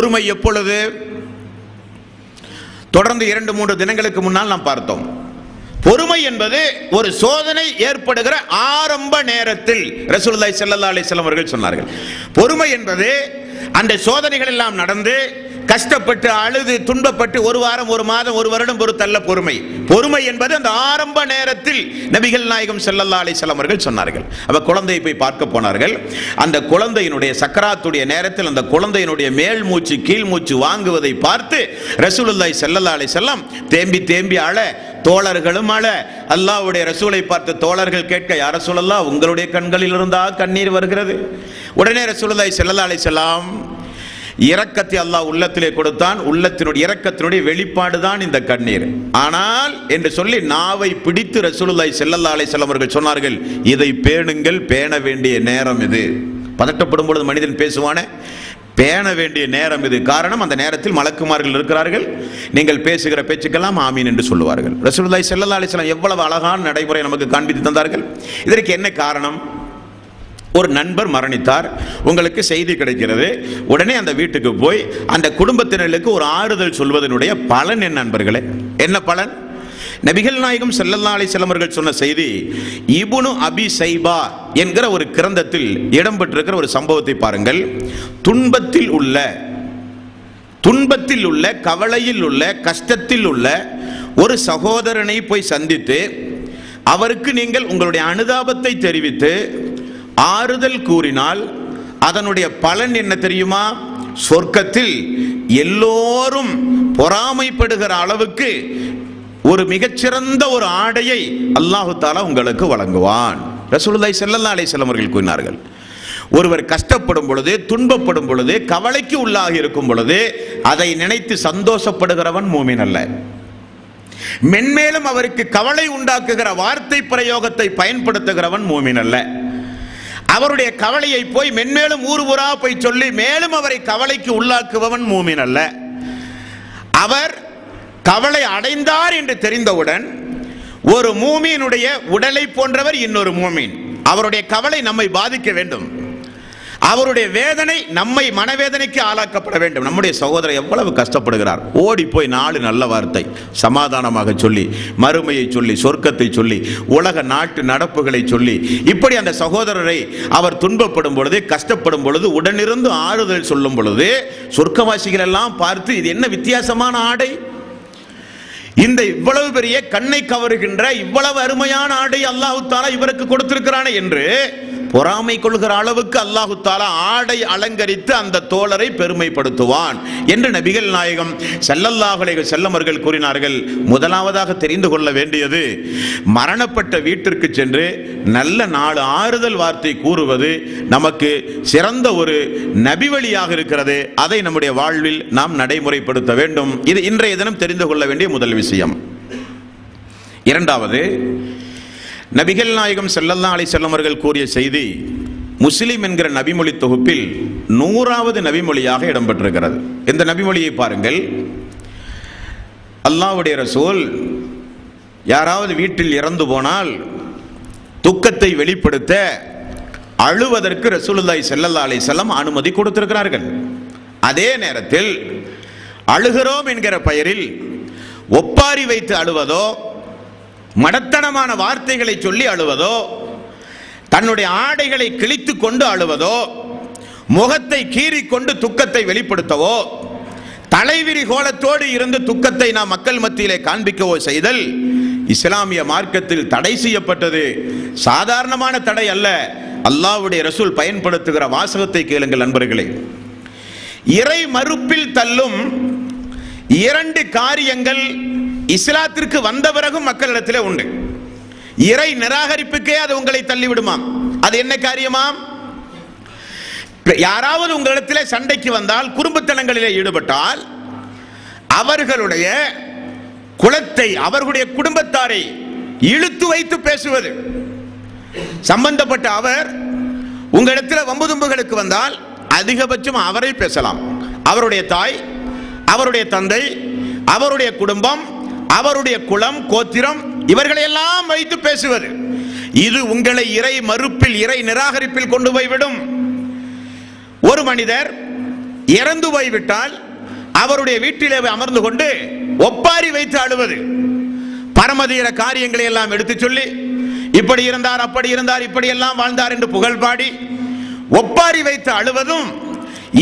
பொறுமை எப்பொழுது? தொடர்ந்து 2-3 தினங்களுக்கு முன்னால் நாம் பார்த்தோம். பொறுமை என்பது ஒரு சோதனை ஏற்படுகிற ஆரம்ப நேரத்தில் ரசூலுல்லாஹி ஸல்லல்லாஹு அலைஹி வஸல்லம் அவர்கள் சொன்னார்கள். பொறுமை என்பது அந்த சோதனைகள் எல்லாம் நடந்து கஷ்டப்பட்டு அழுது துன்பப்பட்டு 1 வாரம் 1 மாதம் 1 வருடம் பொறுத்தல்ல பொறுமை. பொறுமை என்பது அந்த ஆரம்ப நேரத்தில் நபிகள் நாயகம் ஸல்லல்லாஹு அலைஹி வஸல்லம் அவர்கள் சொன்னார்கள். அப்ப குழந்தையை போய் பார்க்க போனார்கள். அந்த குழந்தையினுடைய சக்கராத்துடைய நேரத்தில் அந்த குழந்தையினுடைய மேல் மூச்சு கீழ் மூச்சு வாங்குவதை பார்த்து ரசூலுல்லாஹி ஸல்லல்லாஹு அலைஹி வஸல்லம் தேம்பி தேம்பி அழ, தோழர்களும் அழ, அல்லாஹ்வுடைய ரசூலை பார்த்து தோழர்கள் கேட்க, யா ரசூலல்லாஹ் உங்களுடைய கண்களில் இருந்தா கண்ணீர் வருகிறது. உடனே ரசூலுல்லாஹி ஸல்லல்லாஹு அலைஹி வஸல்லம் இரக்கத்தை அல்லாஹ் உள்ளத்திலே கொடுத்தான். உள்ளத்தினுடைய இரக்கத்தினுடைய வெளிப்பாடு தான் இந்த கண்ணீர். ஆனால் என்று சொல்லி நாவை பிடித்து ரசூலுல்லாஹி ஸல்லல்லாஹு அலைஹி வஸல்லம் அவர்கள் சொன்னார்கள், இதை பேணுங்கள், பேண வேண்டிய நேரம் இது. பதட்டப்படும் பொழுது மனிதன் பேசுவானே, பேண வேண்டிய நேரம் இது. காரணம், அந்த நேரத்தில் மலக்குமார்கள் இருக்கிறார்கள். நீங்கள் பேசுகிற பேச்சுக்கெல்லாம் ஆமீன் என்று சொல்லுவார்கள். ரசூலுல்லாஹி ஸல்லல்லாஹு அலைஹி வஸல்லம் எவ்வளவு அழகான நடைமுறை நமக்கு காண்பித்து தந்தார்கள். இதற்கு என்ன காரணம்? ஒரு நண்பர் மரணித்தார், உங்களுக்கு செய்தி கிடைக்கிறது. உடனே அந்த வீட்டுக்கு போய் அந்த குடும்பத்தினருக்கு ஒரு ஆறுதல் சொல்வதனுடைய பலன் என்ன நண்பர்களே? என்ன பலன்? நபிகள் நாயகம் ஸல்லல்லாஹு அலைஹி வஸல்லம் அவர்கள் சொன்ன செய்தி இப்னு அபி ஷைபா என்கிற ஒரு கிரந்தத்தில் இடம்பெற்றிருக்கிற ஒரு சம்பவத்தை பாருங்கள். துன்பத்தில் உள்ள கவலையில் உள்ள கஷ்டத்தில் உள்ள ஒரு சகோதரனை போய் சந்தித்து அவருக்கு நீங்கள் உங்களுடைய அனுதாபத்தை தெரிவித்து ஆறுதல் கூறினால் அதனுடைய பலன் என்ன தெரியுமா? சொர்க்கத்தில் எல்லோரும் பொறாமைப்படுகிற அளவுக்கு ஒரு மிகச்சிறந்த ஒரு ஆடையை அல்லாஹு தஆலா உங்களுக்கு வழங்குவான். ரசூலுல்லாஹி ஸல்லல்லாஹு அலைஹி வஸல்லம் அவர்கள் கூறினார்கள், ஒருவர் கஷ்டப்படும் பொழுது, துன்பப்படும் பொழுது, கவலைக்கு உள்ளாகி இருக்கும் பொழுது அதை நினைத்து சந்தோஷப்படுகிறவன் மூமின் அல்ல. மென்மேலும் அவருக்கு கவலை உண்டாக்குகிற வார்த்தை பிரயோகத்தை பயன்படுத்துகிறவன் மூமின் அல்ல. அவருடைய கவலையை போய் மென்மேலும் ஊர் ஊரா போய் சொல்லி மேலும் அவரை கவலைக்கு உள்ளாக்குபவன் மூமின் அல்ல. அவர் கவலை அடைந்தார் என்று தெரிந்தவுடன் ஒரு மூமினுடைய உடலை போன்றவர் இன்னொரு மூமின். அவருடைய கவலை நம்மை பாதிக்க வேண்டும், அவருடைய வேதனை நம்மை மனவேதனைக்கு ஆளாக்கப்பட வேண்டும். நம்முடைய சகோதரர் எவ்வளவு கஷ்டப்படுகிறார், ஓடி போய் 4 நல்ல வார்த்தை சமாதானமாக சொல்லி, மறுமையை சொல்லி, சொர்க்கத்தை சொல்லி, உலக நாட்டு நடப்புகளை சொல்லி, இப்படி அந்த சகோதரரை அவர் துன்பப்படும் பொழுது, கஷ்டப்படும் பொழுது உடனிருந்து ஆறுதல் சொல்லும் பொழுது சொர்க்கவாசிகள் எல்லாம் பார்த்து, இது என்ன வித்தியாசமான ஆடை, இந்த இவ்வளவு பெரிய கண்ணை கவருகின்ற இவ்வளவு அருமையான ஆடை அல்லாஹு தஆலா இவருக்கு கொடுத்திருக்கிறானே என்று பொறாமை கொள்கிற அளவுக்கு அல்லாஹு தஆலா ஆடை அலங்கரித்து அந்த தோழரை பெருமைப்படுத்துவான் என்று நபிகள் நாயகம் ஸல்லல்லாஹு அலைஹி வஸல்லம் அவர்கள் கூறினார்கள். முதலாவதாக தெரிந்து கொள்ள வேண்டியது, மரணப்பட்ட வீட்டிற்கு சென்று நல்ல 4 ஆறுதல் வார்த்தை கூறுவது நமக்கு சிறந்த ஒரு நபி வழியாக இருக்கிறது. அதை நம்முடைய வாழ்வில் நாம் நடைமுறைப்படுத்த வேண்டும். இது இன்றைய தினம் தெரிந்து கொள்ள வேண்டிய முதல் விஷயம். இரண்டாவது, நபிகள் நாயகம் ஸல்லல்லாஹு அலைஹி வஸல்லம் அவர்கள் கூறிய செய்தி முஸ்லிம் என்கிற நபிமொழி தொகுப்பில் 100வது நபிமொழியாக இடம்பெற்றிருக்கிறது. இந்த நபிமொழியை பாருங்கள். அல்லாஹ்வுடைய ரசூல் யாராவது வீட்டில் இறந்து போனால் துக்கத்தை வெளிப்படுத்த அழுவதற்கு ரசூலுல்லாஹி ஸல்லல்லாஹு அலைஹி வஸல்லம் அனுமதி கொடுத்திருக்கிறார்கள். அதே நேரத்தில் அழுகிறோம் என்கிற பெயரில் ஒப்பாரி வைத்து அழுவதோ, மடத்தனமான வார்த்தைகளை சொல்லி அழுவதோ, தன்னுடைய ஆடைகளை கிழித்து கொண்டு அழுவதோ, முகத்தை கீறிக்கொண்டு துக்கத்தை வெளிப்படுத்தவோ, தலைவிரி கோலத்தோடு இருந்து துக்கத்தை நாம் மக்கள் மத்தியிலே காண்பிக்கவோ செய்தல் இஸ்லாமிய மார்க்கத்தில் தடை செய்யப்பட்டது. சாதாரணமான தடை அல்ல. அல்லாஹ்வுடைய ரசூல் பயன்படுத்துகிற வாசகத்தை கேளுங்கள் நண்பர்களே. இறை மறுப்பில் தள்ளும் 2 காரியங்கள் இஸ்லாத்திற்கு வந்த பிறகும் மக்களிடத்திலே உண்டு. இறை நிராகரிப்புக்கே அது உங்களை தள்ளிவிடுமாம். அது என்ன காரியமாம்? யாராவது உங்களிடத்திலே சண்டைக்கு வந்தால், குறும்புத்தனங்களிலே ஈடுபட்டால், அவர்களுடைய குலத்தை, அவர்களுடைய குடும்பத்தாரை இழுத்து வைத்து பேசுவது. சம்பந்தப்பட்ட அவர் உங்களிடத்தில் வம்பு தும்புகளுக்கு வந்தால் அதிகபட்சம் அவரை பேசலாம். அவருடைய தாய், அவருடைய தந்தை, அவருடைய குடும்பம், அவருடைய குலம், கோத்திரம், இவர்களையெல்லாம் வைத்து பேசுவது, இது உங்களை இறை மறுப்பில், இறை நிராகரிப்பில் கொண்டு போய்விடும். ஒரு மனிதர் இறந்து போய்விட்டால் அவருடைய வீட்டிலே அமர்ந்து கொண்டு ஒப்பாரி வைத்து அழுவது, பரமதீர காரியங்களை எல்லாம் எடுத்து சொல்லி இப்படி இருந்தார், அப்படி இருந்தார், இப்படி எல்லாம் வாழ்ந்தார் என்று புகழ் பாடி ஒப்பாரி வைத்து அழுவதும்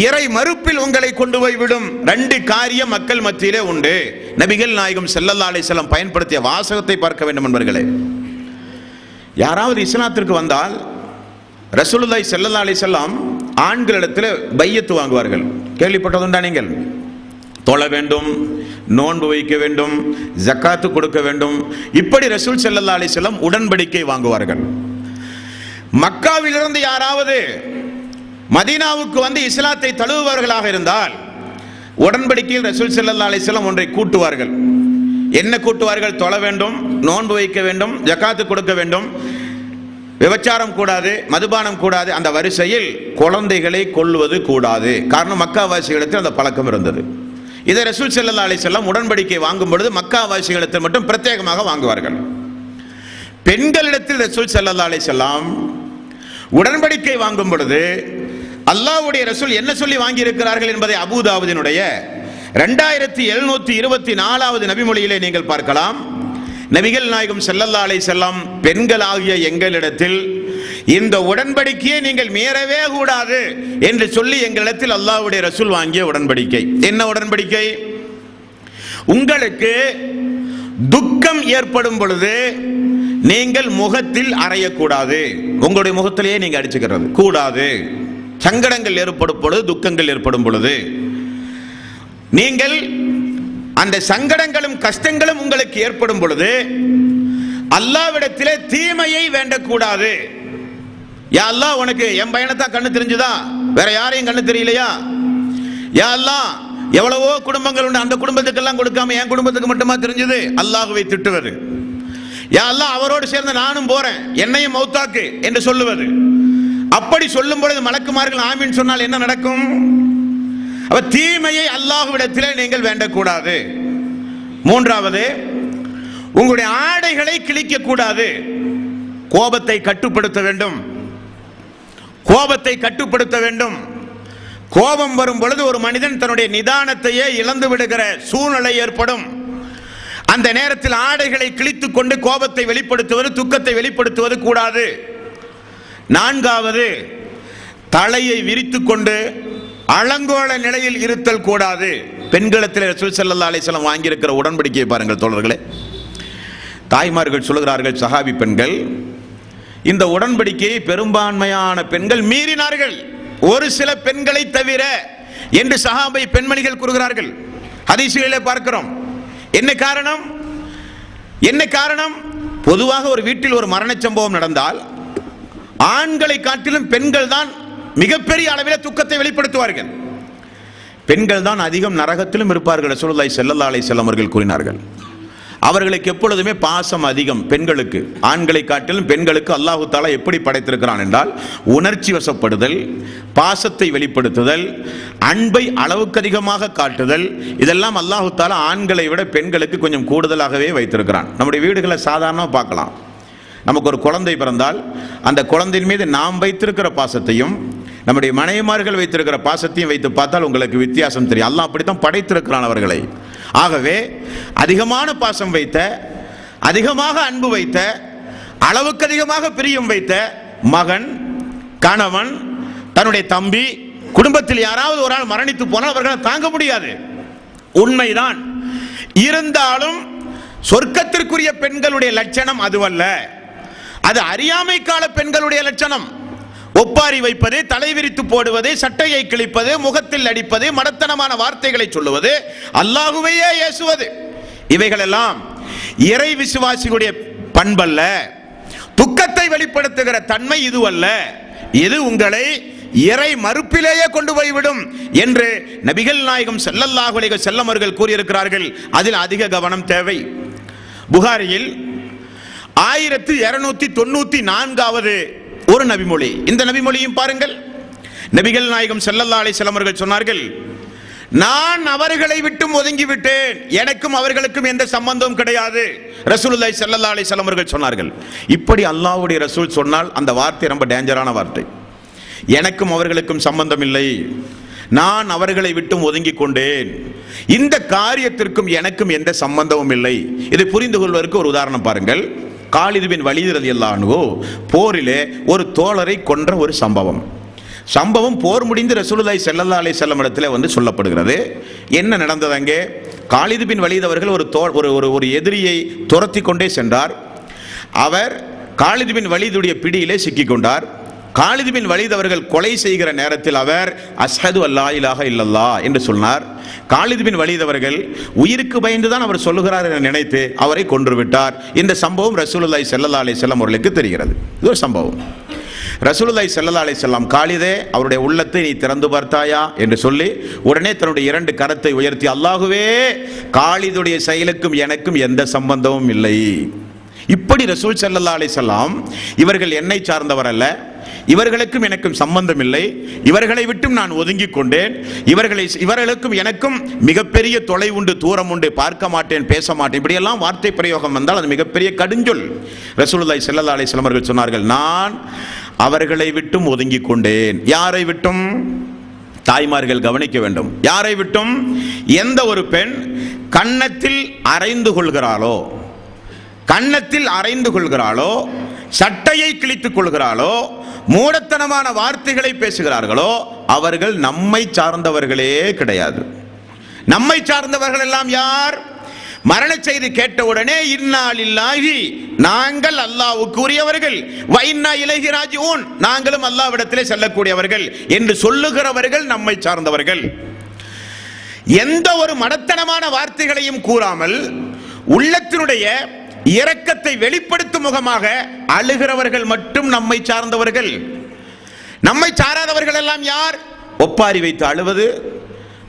இறை மறுப்பில் உங்களை கொண்டு போய்விடும். 2 காரியம் மக்கள் மத்தியிலே உண்டு. நபிகள் நாயகம் ஸல்லல்லாஹு அலைஹி வஸல்லம் பயன்படுத்திய வாசகத்தை பார்க்க வேண்டும் என்பர்களே. யாராவது இஸ்லாத்திற்கு வந்தால் ரசூலுல்லாஹி ஸல்லல்லாஹு அலைஹி வஸல்லம் ஆண்களிடத்தில் பையத்து வாங்குவார்கள். கேள்விப்பட்டதுண்டா நீங்கள்? தொழ வேண்டும், நோன்பு வைக்க வேண்டும், ஜக்காத்து கொடுக்க வேண்டும், இப்படி ரசூல் ஸல்லல்லாஹு அலைஹி வஸல்லம் உடன்படிக்கை வாங்குவார்கள். மக்காவிலிருந்து யாராவது மதீனாவுக்கு வந்து இஸ்லாத்தை தழுவுவார்களாக இருந்தால் உடன்படிக்கையில் ரசூல் ஸல்லல்லாஹு அலைஹி வஸல்லம் ஒன்றை கூட்டுவார்கள். என்ன கூட்டுவார்கள்? தொழ வேண்டும், நோன்பு வைக்க வேண்டும், ஜக்காத்து கொடுக்க வேண்டும், விபச்சாரம் கூடாது, மதுபானம் கூடாது. அந்த வரிசையில் குழந்தைகளை கொல்வது கூடாது. காரணம், மக்காவாசிகளிடத்தில் அந்த பழக்கம் இருந்தது. இதை ரசூல் ஸல்லல்லாஹு அலைஹி வஸல்லம் உடன்படிக்கை வாங்கும் பொழுது மக்காவாசிகளிடத்தில் மட்டும் பிரத்யேகமாக வாங்குவார்கள். பெண்களிடத்தில் ரசூல் ஸல்லல்லாஹு அலைஹி வஸல்லம் உடன்படிக்கை வாங்கும் பொழுது அல்லாஹ்வுடைய ரசூல் என்ன சொல்லி வாங்கி இருக்கிறார்கள் என்பதை அபூதாவுதினுடைய 2724வது நபிமொழியிலே நீங்கள் பார்க்கலாம். நபிகள் நாயகம் ஸல்லல்லாஹு அலைஹி வஸல்லம் பெண்களாகிய எங்களிடத்தில் இந்த உடன்படிக்கையை நீங்கள் மீறவே கூடாது என்று சொல்லி எங்களிடத்தில் அல்லாஹ்வுடைய ரசூல் வாங்கிய உடன்படிக்கை. என்ன உடன்படிக்கை? உங்களுக்கு துக்கம் ஏற்படும் பொழுது நீங்கள் முகத்தில் அறையக்கூடாது. உங்களுடைய முகத்திலேயே நீங்க அடிச்சுக்கிறது கூடாது. சங்கடங்கள் ஏற்படும் பொழுது, துக்கங்கள் ஏற்படும் பொழுது நீங்கள் அந்த சங்கடங்களும் கஷ்டங்களும் உங்களுக்கு ஏற்படும் பொழுது அல்லாஹ்விடத்திலே தீமையை வேண்டக்கூடாது. யா அல்லாஹ், உனக்கு என் பையனை தான் கண்ணு தெரிஞ்சுதா, வேற யாரையும் கண்ணு தெரியலையா? யா அல்லாஹ், எவ்வளவோ குடும்பங்கள் உண்டு, அந்த குடும்பத்துக்கெல்லாம் கொடுக்காம என் குடும்பத்துக்கு மட்டுமா தெரிஞ்சது? அல்லாஹ்வை திட்டுவது. யா அல்லாஹ், அவரோடு சேர்ந்து நானும் போறேன், என்னையும் மௌத்தாக்கு என்று சொல்லுவது. அப்படி சொல்லும் பொழுது மலக்குமார்கள் ஆமீன் சொன்னால் என்ன நடக்கும்? தீமையை அல்லாஹ்விடத்திலே நீங்கள் வேண்டக்கூடாது. 3வது, உங்களுடைய ஆடைகளை கிழிக்க கூடாது. கோபத்தை கட்டுப்படுத்த வேண்டும். கோபத்தை கட்டுப்படுத்த வேண்டும். கோபம் வரும் பொழுது ஒரு மனிதன் தன்னுடைய நிதானத்தையே இழந்து விடுகிற சூழ்நிலை ஏற்படும். அந்த நேரத்தில் ஆடைகளை கிழித்துக் கொண்டு கோபத்தை வெளிப்படுத்துவது, துக்கத்தை வெளிப்படுத்துவது கூடாது. 4வது, தலையை விரித்துக் கொண்டு அலங்கோல நிலையில் இருத்தல் கூடாது. பெண்களிடத்தில் ரசூல் ஸல்லல்லாஹு அலைஹி வஸல்லம் வாங்கியிருக்கிற உடன்படிக்கையை பாருங்கள் தோழர்களே. தாய்மார்கள் சொல்கிறார்கள், சஹாபி பெண்கள், இந்த உடன்படிக்கையை பெரும்பான்மையான பெண்கள் மீறினார்கள், ஒரு சில பெண்களை தவிர என்று சஹாபை பெண்மணிகள் கூறுகிறார்கள். ஹதீஸிலே பார்க்கிறோம். என்ன காரணம்? என்ன காரணம்? பொதுவாக ஒரு வீட்டில் ஒரு மரண சம்பவம் நடந்தால் ஆண்களை காட்டிலும் பெண்கள் தான் மிகப்பெரிய அளவில் துக்கத்தை வெளிப்படுத்துவார்கள். பெண்கள் தான் அதிகம் நரகத்திலும் இருப்பார்கள். ரசூலுல்லாஹி ஸல்லல்லாஹு அலைஹி வஸல்லம் அவர்கள் கூறினார்கள். அவர்களுக்கு எப்பொழுதுமே பாசம் அதிகம் பெண்களுக்கு. ஆண்களை காட்டிலும் பெண்களுக்கு அல்லாஹு தஆலா எப்படி படைத்திருக்கிறான் என்றால், உணர்ச்சி வசப்படுதல், பாசத்தை வெளிப்படுத்துதல், அன்பை அளவுக்கு அதிகமாக காட்டுதல், இதெல்லாம் அல்லாஹு தஆலா ஆண்களை விட பெண்களுக்கு கொஞ்சம் கூடுதலாகவே வைத்திருக்கிறான். நம்முடைய வீடுகளை சாதாரணமாக பார்க்கலாம். நமக்கு ஒரு குழந்தை பிறந்தால் அந்த குழந்தையின் மீது நாம் வைத்திருக்கிற பாசத்தையும் நம்முடைய மனைவிமார்கள் வைத்திருக்கிற பாசத்தையும் வைத்து பார்த்தால் உங்களுக்கு வித்தியாசம் தெரியும். அல்லாஹ் அப்படித்தான் படைத்திருக்கிறான் அவர்களை. ஆகவே அதிகமான பாசம் வைத்த, அதிகமாக அன்பு வைத்த, அளவுக்கு அதிகமாக பிரியம் வைத்த மகன், கணவன், தன்னுடைய தம்பி, குடும்பத்தில் யாராவது ஒரு ஆள் மரணித்து போனால் அவர்களை தாங்க முடியாது. உண்மைதான். இருந்தாலும் சொர்க்கத்திற்குரிய பெண்களுடைய லட்சணம் அதுவல்ல. அது அறியாமை கால பெண்களுடைய லட்சணம். ஒப்பாரி வைப்பது, தலை விரித்து போடுவது, சட்டையை கிழிப்பது, முகத்தில் அடிப்பது, மடத்தனமான வார்த்தைகளை சொல்லுவது, அல்லாஹுவையே ஏசுவது, இவைகளெல்லாம் இறை விசுவாசிகளுடைய பண்பல்ல. துக்கத்தை வெளிப்படுத்துகிற தன்மை இதுவல்ல. இது உங்களை இறை மறுப்பிலேயே கொண்டு போய்விடும் என்று நபிகள் நாயகம் ஸல்லல்லாஹு அலைஹி வஸல்லம் அவர்கள் கூறியிருக்கிறார்கள். அதில் அதிக கவனம் தேவை. புகாரியில் 1294வது ஒரு நபிமொழி. இந்த நபிமொழியும் பாருங்கள். நபிகள் நாயகம் ஸல்லல்லாஹு அலைஹி வஸல்லம் அவர்கள் சொன்னார்கள், நான் அவர்களை விட்டும் ஒதுங்கி விட்டேன், எனக்கும் அவர்களுக்கும் எந்த சம்பந்தமும் கிடையாது. ரசூலுல்லாஹி ஸல்லல்லாஹு அலைஹி வஸல்லம் அவர்கள் சொன்னார்கள். இப்படி அல்லாஹ்வுடைய ரசூல் சொன்னால் அந்த வார்த்தை ரொம்ப டேஞ்சரான வார்த்தை. எனக்கும் அவர்களுக்கும் சம்பந்தம் இல்லை, நான் அவர்களை விட்டும் ஒதுங்கிக் கொண்டேன். இந்த காரியத்திற்கும் எனக்கும் எந்த சம்பந்தமும் இல்லை. இதை புரிந்து கொள்வதற்கு ஒரு உதாரணம் பாருங்கள். காலித் பின் வலீத் ரலியல்லாஹு அன்ஹு போரிலே ஒரு தோழரை கொன்ற ஒரு சம்பவம் போர் முடிந்து ரசூலுல்லாஹி ஸல்லல்லாஹு அலைஹி வஸல்லம் இடத்துல வந்து சொல்லப்படுகிறது. என்ன நடந்தது அங்கே? காலித் பின் வலீத் அவர்கள் ஒரு எதிரியை துரத்தி கொண்டே சென்றார். அவர் காலித் பின் வலீதுடைய பிடியிலே சிக்கிக் கொண்டார். காலித் பின் வலீத் அவர்கள் கொலை செய்கிற நேரத்தில் அவர் அஷ்ஹது அல்லா இலாஹ இல்லல்லாஹ் என்று சொன்னார். காலித் பின் வலீத் அவர்கள் உயிருக்கு பயந்துதான் அவர் சொல்லுகிறார் என நினைத்து அவரை கொன்று விட்டார். இந்த சம்பவம் ரசூலுல்லாஹி ஸல்லல்லாஹு அலைஹி வஸல்லம் அவர்களுக்கு தெரிகிறது. இது ஒரு சம்பவம். ரசூலுல்லாஹி ஸல்லல்லாஹு அலைஹி வஸல்லம் காலிதே, அவருடைய உள்ளத்தை நீ திறந்து பார்த்தாயா என்று சொல்லி உடனே தன்னுடைய 2 கரத்தை உயர்த்தி, அல்லாஹுவே, காலிதுடைய செயலுக்கும் எனக்கும் எந்த சம்பந்தமும் இல்லை. இப்படி ரசூல் ஸல்லல்லாஹு அலைஹி வஸல்லம் இவர்கள் என்னை சார்ந்தவர் அல்ல, இவர்களுக்கும் எனக்கும் சம்பந்தம் இல்லை, இவர்களை விட்டும் நான் ஒதுங்கிக் கொண்டேன், இவர்களுக்கும் எனக்கும் மிகப்பெரிய தொலை உண்டு, தூரம் உண்டு, பார்க்க மாட்டேன், பேச மாட்டேன், இப்படியெல்லாம் வார்த்தை பிரயோகம் வந்தால் அது மிகப்பெரிய கடுஞ்சொல். ரசூலுல்லாஹி ஸல்லல்லாஹு அலைஹி வஸல்லம் அவர்கள் சொன்னார்கள், நான் அவர்களை விட்டும் ஒதுங்கிக் கொண்டேன். யாரை விட்டும்? தாய்மார்கள் கவனிக்க வேண்டும். யாரை விட்டும்? எந்த ஒரு பெண் கன்னத்தில் அறைந்து கொள்கிறாளோ, சட்டையை கிழித்துக் கொள்கிறாளோ, மூடத்தனமான வார்த்தைகளை பேசுகிறார்களோ, அவர்கள் நம்மை சார்ந்தவர்களே கிடையாது. நம்மை சார்ந்தவர்கள் எல்லாம் யார்? மரண செய்தி கேட்டவுடனே இன்னா லில்லாஹி, நாங்கள் அல்லாஹ்வுக்கு உரியவர்கள், வ இன்னா இலைஹி ராஜிஊன், நாங்களும் அல்லாஹ்விடத்திலே செல்லக்கூடியவர்கள் என்று சொல்லுகிறவர்கள் நம்மை சார்ந்தவர்கள். எந்த ஒரு மடத்தனமான வார்த்தைகளையும் கூறாமல் உள்ளத்தினுடைய இரக்கத்தை வெளிப்படுத்தும் முகமாக அழுகிறவர்கள் மட்டும் நம்மை சார்ந்தவர்கள். நம்மை சாராதவர்கள் எல்லாம் யார்? ஒப்பாரி வைத்து அழுவது,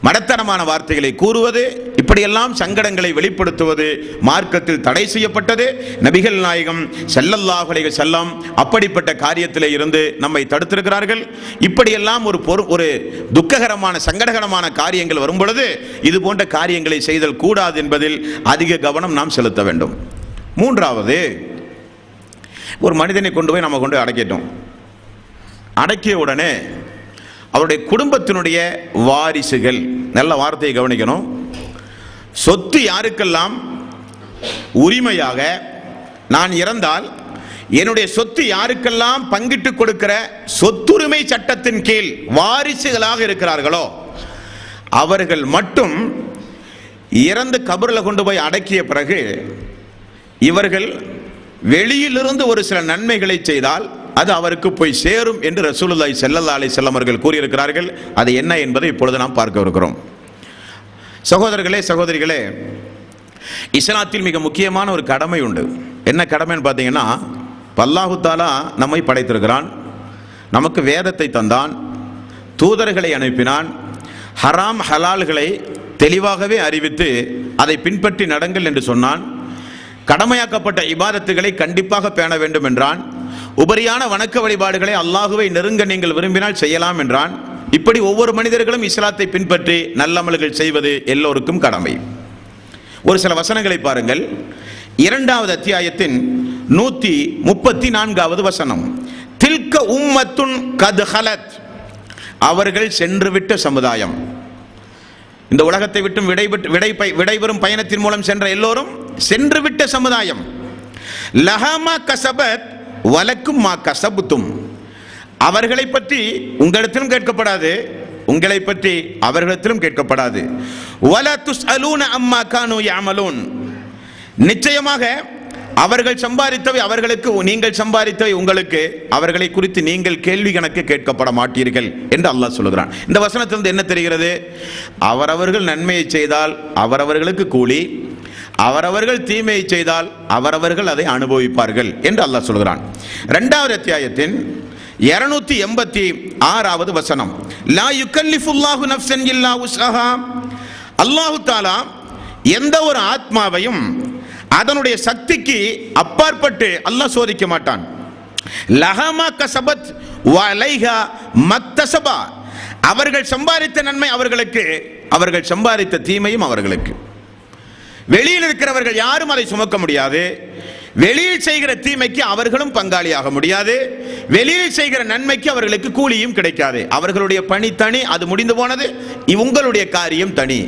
மடத்தனமான வார்த்தைகளை கூறுவது, இப்படியெல்லாம் சங்கடங்களை வெளிப்படுத்துவது மார்க்கத்தில் தடை செய்யப்பட்டது. நபிகள் நாயகம் ஸல்லல்லாஹு அலைஹி வஸல்லம் அப்படிப்பட்ட காரியத்திலே இருந்து நம்மை தடுத்திருக்கிறார்கள். இப்படியெல்லாம் ஒரு துக்ககரமான சங்கடகரமான காரியங்கள் வரும் பொழுது இது போன்ற காரியங்களை செய்தல் கூடாது என்பதில் அதிக கவனம் நாம் செலுத்த வேண்டும். மூன்றாவது, ஒரு மனிதனை கொண்டு போய் நம்ம கொண்டு அடக்கிட்டோம். அடக்கிய உடனே அவருடைய குடும்பத்தினுடைய வாரிசுகள், நல்ல வார்த்தையை கவனிக்கணும், சொத்து யாருக்கெல்லாம் உரிமையாக நான் இறந்தால் என்னுடைய சொத்து யாருக்கெல்லாம் பங்கிட்டு கொடுக்கிற சொத்துரிமை சட்டத்தின் கீழ் வாரிசுகளாக இருக்கிறார்களோ அவர்கள் மட்டும் இறந்து கபரில் கொண்டு போய் அடக்கிய பிறகு இவர்கள் வெளியிலிருந்து ஒரு சில நன்மைகளை செய்தால் அது அவருக்கு போய் சேரும் என்று ரசூலுல்லாஹி ஸல்லல்லாஹு அலைஹி வஸல்லம் அவர்கள் கூறியிருக்கிறார்கள். அது என்ன என்பதை இப்பொழுது நாம் பார்க்க இருக்கிறோம். சகோதரர்களே, சகோதரிகளே, இஸ்லாத்தில் மிக முக்கியமான ஒரு கடமை உண்டு. என்ன கடமைன்னு பார்த்தீங்கன்னா, அல்லாஹ் தஆலா நம்மை படைத்திருக்கிறான், நமக்கு வேதத்தை தந்தான், தூதர்களை அனுப்பினான், ஹராம் ஹலால்களை தெளிவாகவே அறிவித்து அதை பின்பற்றி நடங்கள் என்று சொன்னான். கடமையாக்கப்பட்ட இபாதத்துகளை கண்டிப்பாக பேண வேண்டும் என்றான். உபரியான வணக்க வழிபாடுகளை அல்லாஹுவை நெருங்க நீங்கள் விரும்பினால் செய்யலாம் என்றான். இப்படி ஒவ்வொரு மனிதர்களும் இஸ்லாத்தை பின்பற்றி நல்லமல்கள் செய்வது எல்லோருக்கும் கடமை. ஒரு சில வசனங்களை பாருங்கள். 2வது அத்தியாயத்தின் 134வது வசனம், தில்க உம்மத்துன் கத் ஹலத், அவர்கள் சென்றுவிட்ட சமுதாயம். இந்த உலகத்தை விட்டும் விடைபெறும் பயணத்தின் மூலம் சென்ற எல்லோரும் சென்றுவிட்ட சமுதாயம். லஹமா கஸபத் வலக்கும் மா கஸபுத்தும், அவர்களை பற்றி உங்களிடத்திலும் கேட்கப்படாது, உங்களை பற்றி அவர்களிடத்திலும் கேட்கப்படாது. வலா துஸ்அலூன அம்மா கானூ யஅமலூன், நிச்சயமாக அவர்கள் சம்பாதித்தவை அவர்களுக்கு, நீங்கள் சம்பாதித்தவை உங்களுக்கு, அவர்களை குறித்து நீங்கள் கேள்வி கணக்கு கேட்கப்பட மாட்டீர்கள் என்று அல்லாஹ் சொல்லுகிறான். இந்த வசனத்திலிருந்து என்ன தெரிகிறது? அவரவர்கள் நன்மையை செய்தால் அவரவர்களுக்கு கூலி, அவரவர்கள் தீமையை செய்தால் அவரவர்கள் அதை அனுபவிப்பார்கள் என்று அல்லாஹ் சொல்கிறான். 2வது அத்தியாயத்தின் 286வது வசனம், லா யுகல்லிஃபுல்லாஹு நஃப்ஸன் இல்லா உஸ்ஸஹா, அல்லாஹ் தஆலா எந்த ஒரு ஆத்மாவையும் அதனுடைய சக்திக்கு அப்பாற்பட்டு அல்லாஹ் சோதிக்க மாட்டான். லஹமா கஸபத் வ அலைஹா மக்தஸபா, அவர்கள் சம்பாதித்த நன்மை அவர்களுக்கு, அவர்கள் சம்பாதித்த தீமையும் அவர்களுக்கு. வெளியில் இருக்கிறவர்கள் யாரும் அதை சுமக்க முடியாது. வெளியில் செய்கிற தீமைக்கு அவர்களும் பங்காளியாக முடியாது, வெளியில் செய்கிற நன்மைக்கு அவர்களுக்கு கூலியும் கிடைக்காது. அவர்களுடைய பணி தனி, அது முடிந்து போனது. உங்களுடைய காரியம் தனி.